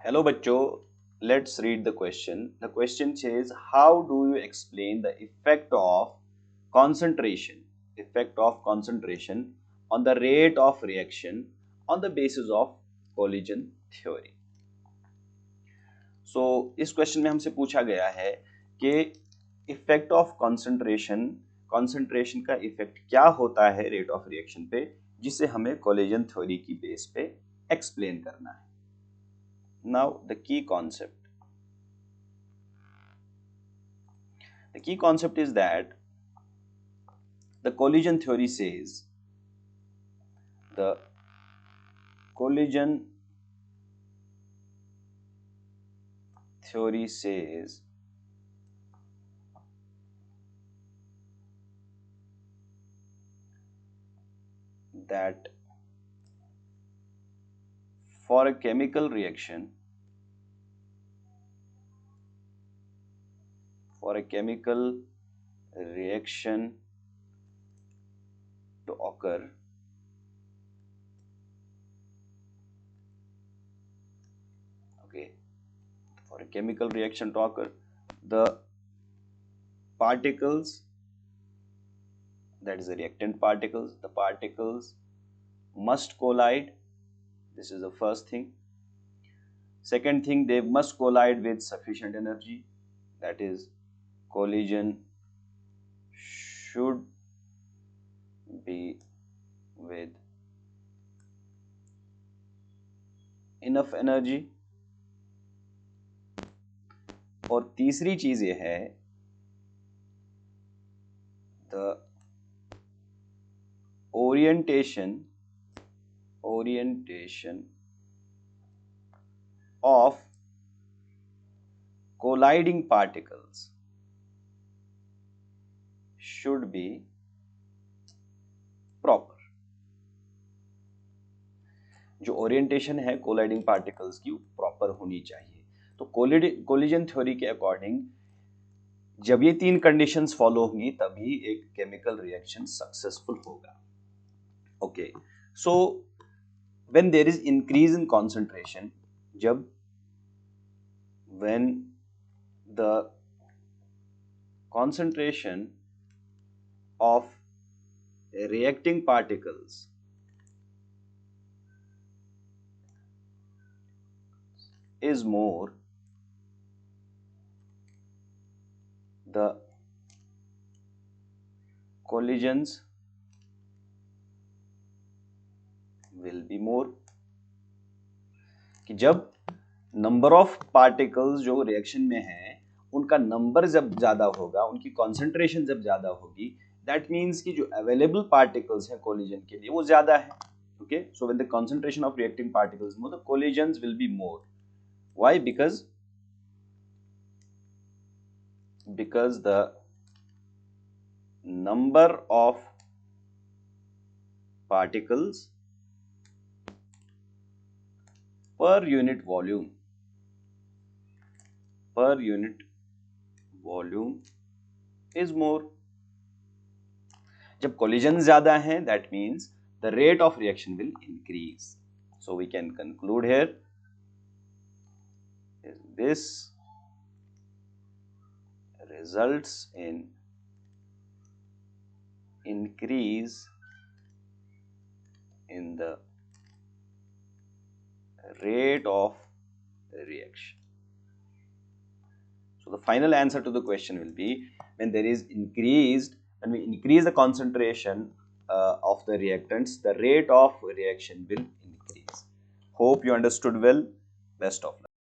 Hello bachcho, let's read the question. The question says, how do you explain the concentration, effect of concentration on the rate of reaction on the basis of collision theory? So इस question में हमसे पूछा गया है कि effect of concentration का effect क्या होता है रेट ऑफ रिएक्शन पे, जिसे हमें कोलिजन थ्योरी की बेस पे एक्सप्लेन करना है. Now the key concept is that the collision theory says the collision theory says that for a chemical reaction to occur, the particles, that is the reactant particles, the particles must collide. This is the first thing. Second thing, they must collide with sufficient energy, that is collision should be with enough energy. और तीसरी चीज ये है the orientation of colliding particles should be proper. जो orientation है colliding particles की proper होनी चाहिए. तो कोलिजन थ्योरी के अकॉर्डिंग जब ये तीन कंडीशंस फॉलो होंगी तभी एक केमिकल रिएक्शन सक्सेसफुल होगा. Okay, so when there is increase in concentration, जब when the concentration of reacting particles is more, the collisions will be more. कि जब नंबर ऑफ पार्टिकल्स जो रिएक्शन में हैं उनका नंबर जब ज्यादा होगा, उनकी कॉन्सेंट्रेशन जब ज्यादा होगी, दैट मीन्स कि जो अवेलेबल पार्टिकल्स हैं कोलिजन के लिए वो ज्यादा है. Okay, so when the concentration of reacting particles more, the collisions will be more. Why? because the number of particles per unit volume is more. जब collision ज्यादा है, that means the rate of reaction will increase. So we can conclude here, this results in increase in the rate of reaction. So the final answer to the question will be, when we increase the concentration of the reactants, the rate of reaction will increase. Hope you understood well. Best of luck.